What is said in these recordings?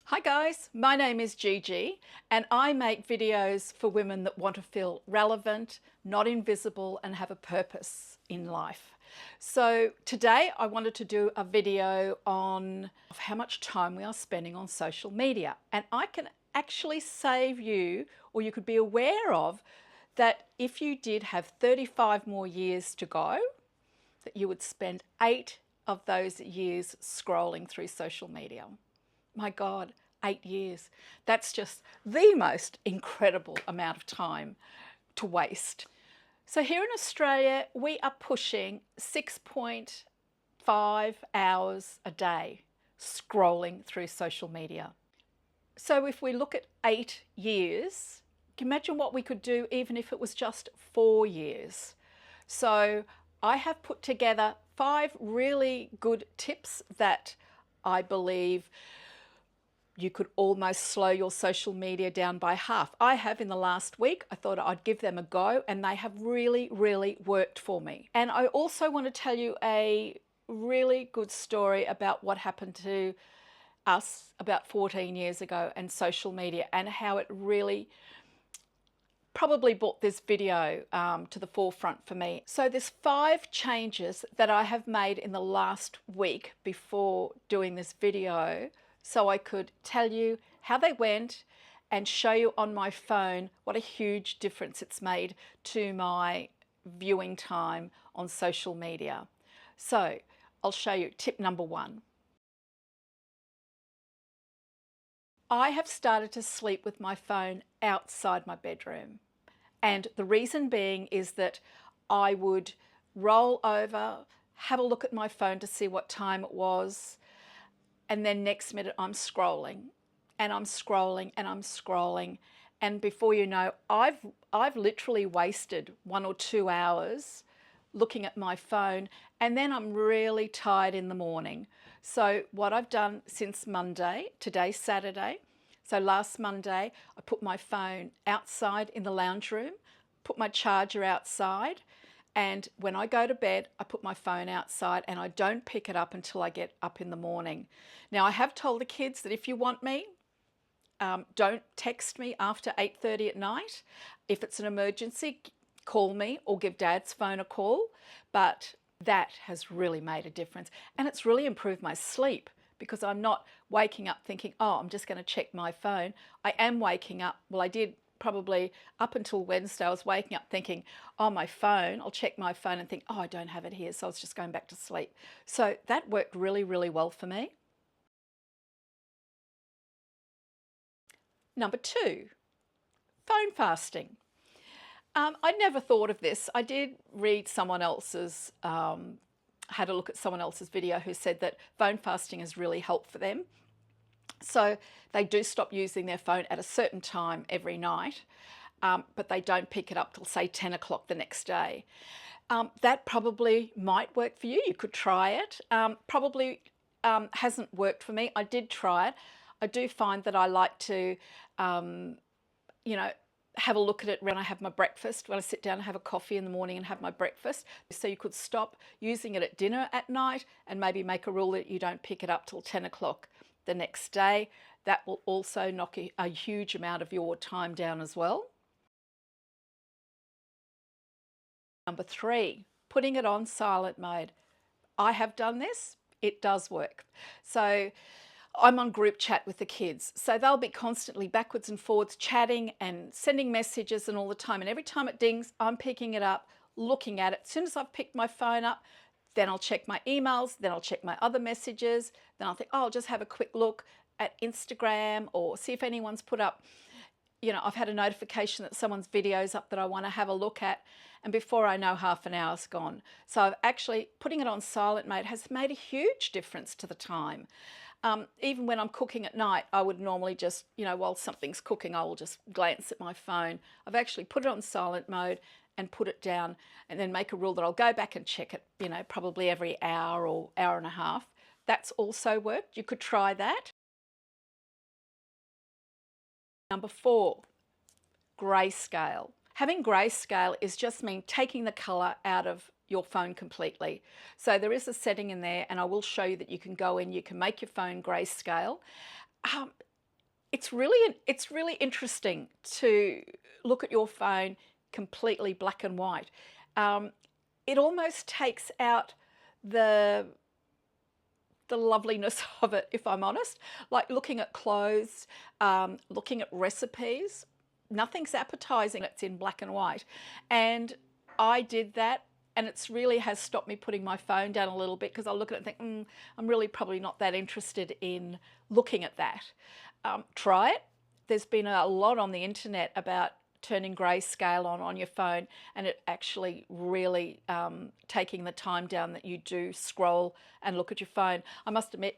Hi guys, my name is Gigi and I make videos for women that want to feel relevant, not invisible and have a purpose in life. So today I wanted to do a video on how much time we are spending on social media, and I can actually save you, or you could be aware of, that if you did have 35 more years to go, that you would spend 8 of those years scrolling through social media. My God, 8 years. That's just the most incredible amount of time to waste. So here in Australia, we are pushing 6.5 hours a day scrolling through social media. So if we look at 8 years, can you imagine what we could do even if it was just 4 years? So I have put together 5 really good tips that I believe you could almost slow your social media down by half. I have in the last week. I thought I'd give them a go, and they have really, really worked for me. And I also want to tell you a really good story about what happened to us about 14 years ago and social media, and how it really probably brought this video to the forefront for me. So there's 5 changes that I have made in the last week before doing this video, so I could tell you how they went and show you on my phone what a huge difference it's made to my viewing time on social media. So I'll show you tip number 1. I have started to sleep with my phone outside my bedroom. And the reason being is that I would roll over, have a look at my phone to see what time it was, and then next minute I'm scrolling and I'm scrolling and I'm scrolling. And before you know, I've literally wasted 1 or 2 hours looking at my phone, and then I'm really tired in the morning. So what I've done since Monday, today's Saturday, so last Monday, I put my phone outside in the lounge room, put my charger outside, and when I go to bed, I put my phone outside and I don't pick it up until I get up in the morning. Now, I have told the kids that if you want me, don't text me after 8:30 at night. If it's an emergency, call me or give Dad's phone a call. But that has really made a difference. And it's really improved my sleep, because I'm not waking up thinking, oh, I'm just going to check my phone. I am waking up, well, I did probably up until Wednesday, I was waking up thinking, oh, my phone, I'll check my phone and think, oh, I don't have it here. So I was just going back to sleep. So that worked really, really well for me. Number 2, phone fasting. I never thought of this. I did read someone else's, had a look at someone else's video who said that phone fasting has really helped for them. So they do stop using their phone at a certain time every night, but they don't pick it up till, say, 10 o'clock the next day. That probably might work for you. You could try it. Probably hasn't worked for me. I did try it. I do find that I like to, have a look at it when I have my breakfast, when I sit down and have a coffee in the morning and have my breakfast. So you could stop using it at dinner at night and maybe make a rule that you don't pick it up till 10 o'clock the next day. That will also knock a huge amount of your time down as well. Number 3, putting it on silent mode. I have done this. It does work. So I'm on group chat with the kids. So they'll be constantly backwards and forwards chatting and sending messages and all the time. And every time it dings, I'm picking it up, looking at it. As soon as I've picked my phone up, then I'll check my emails, then I'll check my other messages. Then I'll think, oh, I'll just have a quick look at Instagram or see if anyone's put up, I've had a notification that someone's video's up that I want to have a look at. And before I know, half an hour's gone. So I've actually, putting it on silent mode has made a huge difference to the time. Even when I'm cooking at night, I would normally just, while something's cooking, I will just glance at my phone. I've actually put it on silent mode and put it down, and then make a rule that I'll go back and check it, probably every hour or hour and a half. That's also worked. You could try that. Number 4, grayscale. Having grayscale is just mean taking the colour out of your phone completely. So there is a setting in there, and I will show you that you can go in, you can make your phone grayscale. it's really interesting to look at your phone completely black and white. Um, it almost takes out the loveliness of it, if I'm honest. Like looking at clothes, looking at recipes, nothing's appetizing. It's in black and white, and I did that. And it's really has stopped me putting my phone down a little bit because I'll look at it and think, I'm really probably not that interested in looking at that. Try it. There's been a lot on the internet about turning grayscale on your phone, and it actually really taking the time down that you do scroll and look at your phone. I must admit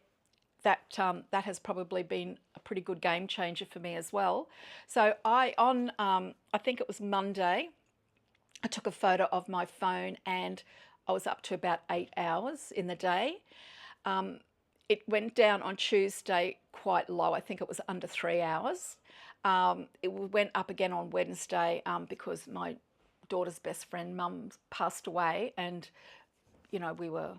that that has probably been a pretty good game changer for me as well. So I think it was Monday, I took a photo of my phone and I was up to about 8 hours in the day. Um, it went down on Tuesday quite low. I think it was under 3 hours. It went up again on Wednesday because my daughter's best friend, mum, passed away, and we were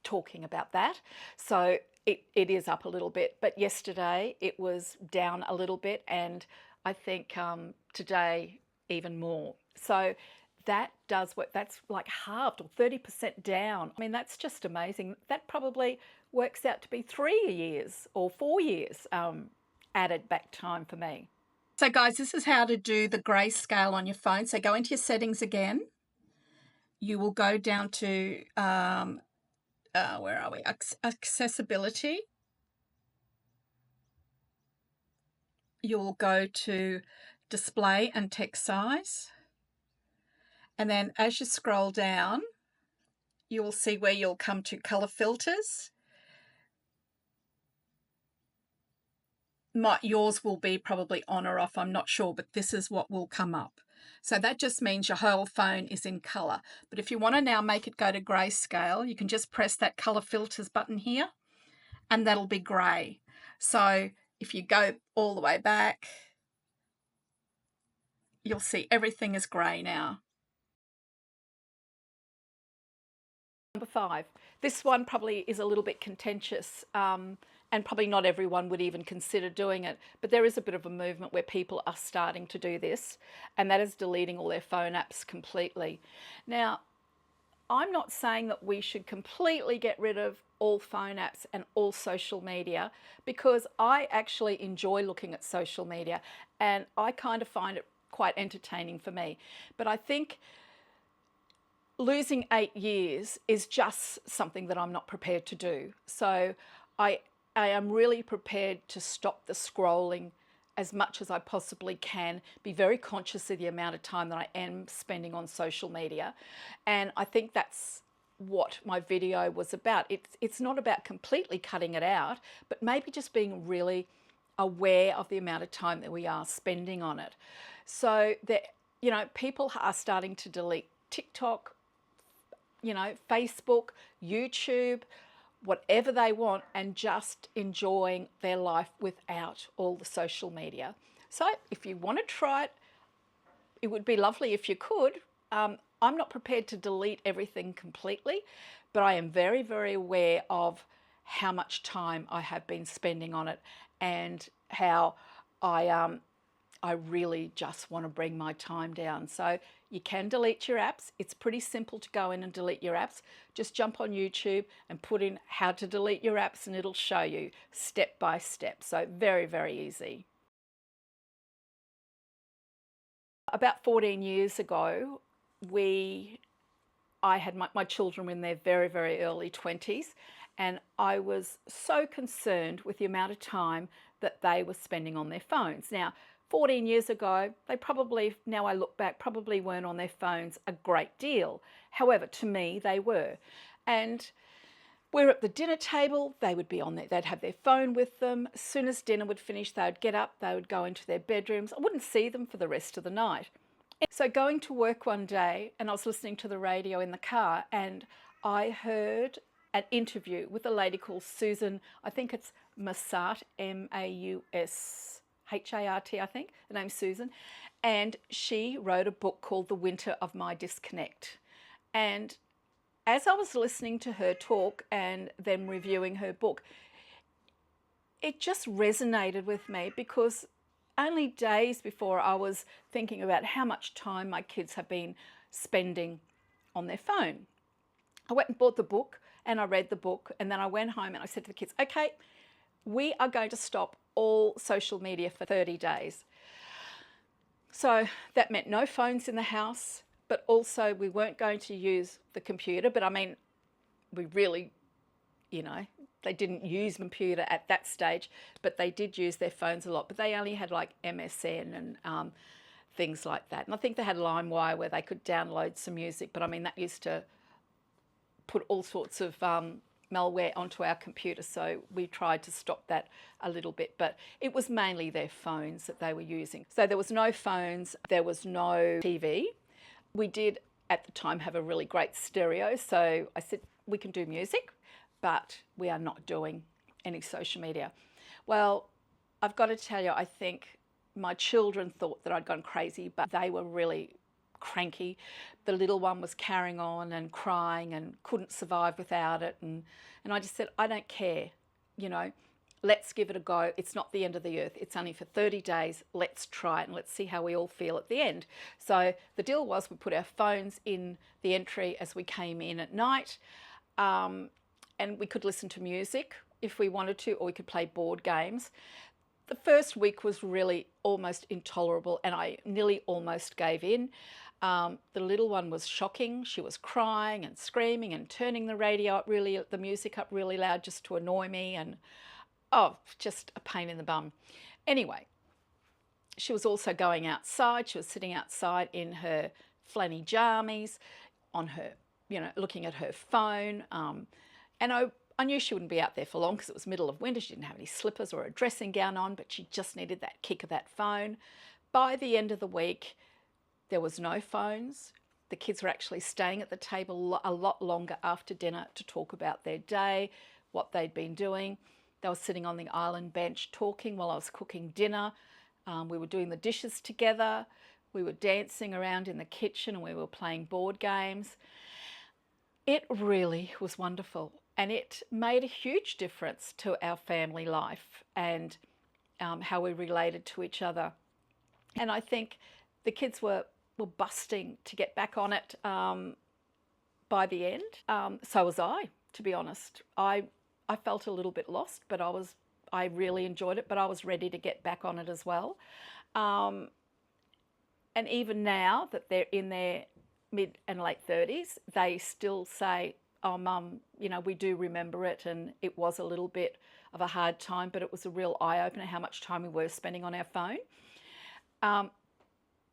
talking about that. So it is up a little bit. But yesterday it was down a little bit, and I think today even more. So that does what that's like halved or 30% down. I mean, that's just amazing. That probably works out to be 3 years or 4 years added back time for me. So guys, this is how to do the grayscale on your phone. So go into your settings again. You will go down to, where are we? Accessibility. You'll go to display and text size. And then as you scroll down, you will see where you'll come to color filters. Yours will be probably on or off, I'm not sure, but this is what will come up. So that just means your whole phone is in color. But if you want to now make it go to grayscale, you can just press that color filters button here, and that'll be gray. So if you go all the way back, you'll see everything is gray now. Number 5. This one probably is a little bit contentious, and probably not everyone would even consider doing it, but there is a bit of a movement where people are starting to do this, and that is deleting all their phone apps completely. Now, I'm not saying that we should completely get rid of all phone apps and all social media, because I actually enjoy looking at social media and I kind of find it quite entertaining for me. But I think losing 8 years is just something that I'm not prepared to do. So I am really prepared to stop the scrolling as much as I possibly can, be very conscious of the amount of time that I am spending on social media. And I think that's what my video was about. It's not about completely cutting it out, but maybe just being really aware of the amount of time that we are spending on it. So that, people are starting to delete TikTok, Facebook, YouTube, whatever they want, and just enjoying their life without all the social media. So if you want to try it, it would be lovely if you could. I'm not prepared to delete everything completely, but I am very, very aware of how much time I have been spending on it, and how I really just want to bring my time down. So you can delete your apps. It's pretty simple to go in and delete your apps. Just jump on YouTube and put in how to delete your apps, and it'll show you step by step. So very, very easy. About 14 years ago, I had my children were in their very, very early 20s, and I was so concerned with the amount of time that they were spending on their phones. Now, 14 years ago, they probably, now I look back, probably weren't on their phones a great deal. However, to me, they were. And we're at the dinner table, they would be on there, they'd have their phone with them. As soon as dinner would finish, they would get up, they would go into their bedrooms. I wouldn't see them for the rest of the night. So going to work one day, and I was listening to the radio in the car, and I heard an interview with a lady called Susan, I think it's Mausart, Maushart, I think, the name's Susan, and she wrote a book called The Winter of My Disconnect. And as I was listening to her talk and then reviewing her book, it just resonated with me because only days before I was thinking about how much time my kids have been spending on their phone. I went and bought the book and I read the book, and then I went home and I said to the kids, okay, we are going to stop all social media for 30 days. So that meant no phones in the house, but also we weren't going to use the computer. But I mean, we really, they didn't use computer at that stage, but they did use their phones a lot. But they only had like MSN and things like that. And I think they had LimeWire where they could download some music, but I mean, that used to put all sorts of malware onto our computer, so we tried to stop that a little bit, but it was mainly their phones that they were using. So there was no phones, there was no TV. We did at the time have a really great stereo, so I said we can do music, but we are not doing any social media. Well, I've got to tell you, I think my children thought that I'd gone crazy, but they were really cranky. The little one was carrying on and crying and couldn't survive without it. And I just said, I don't care, let's give it a go. It's not the end of the earth. It's only for 30 days. Let's try it and let's see how we all feel at the end. So the deal was we put our phones in the entry as we came in at night, and we could listen to music if we wanted to, or we could play board games. The first week was really almost intolerable and I nearly almost gave in. The little one was shocking. She was crying and screaming and turning the music up really loud just to annoy me, and just a pain in the bum. Anyway, she was also going outside. She was sitting outside in her flanny jammies on her, looking at her phone. And I knew she wouldn't be out there for long because it was middle of winter. She didn't have any slippers or a dressing gown on, but she just needed that kick of that phone. By the end of the week, there was no phones. The kids were actually staying at the table a lot longer after dinner to talk about their day, what they'd been doing. They were sitting on the island bench talking while I was cooking dinner. We were doing the dishes together. We were dancing around in the kitchen and we were playing board games. It really was wonderful, and it made a huge difference to our family life and how we related to each other. And I think the kids were busting to get back on it by the end. So was I, to be honest. I felt a little bit lost, but I really enjoyed it, but I was ready to get back on it as well. And even now that they're in their mid and late 30s, they still say, oh, Mum, we do remember it, and it was a little bit of a hard time, but it was a real eye-opener how much time we were spending on our phone.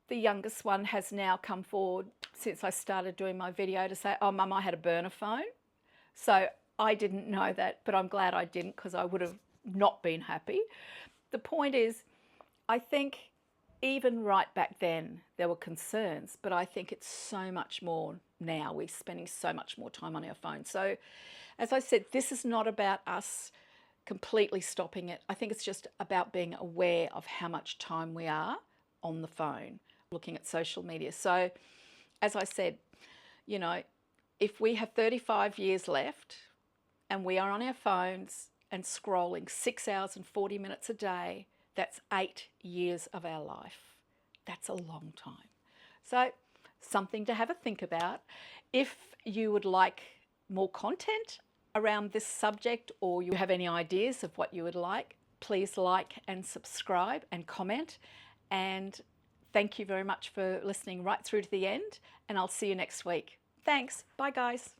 The youngest one has now come forward since I started doing my video to say, oh, Mum, I had a burner phone. So I didn't know that, but I'm glad I didn't because I would have not been happy. The point is, I think even right back then, there were concerns, but I think it's so much more now. We're spending so much more time on our phone. So as I said, this is not about us completely stopping it. I think it's just about being aware of how much time we are on the phone, looking at social media. So as I said, if we have 35 years left and we are on our phones and scrolling 6 hours and 40 minutes a day, that's 8 years of our life. That's a long time. So something to have a think about. If you would like more content around this subject, or you have any ideas of what you would like, please like and subscribe and comment. And thank you very much for listening right through to the end, and I'll see you next week. Thanks. Bye, guys.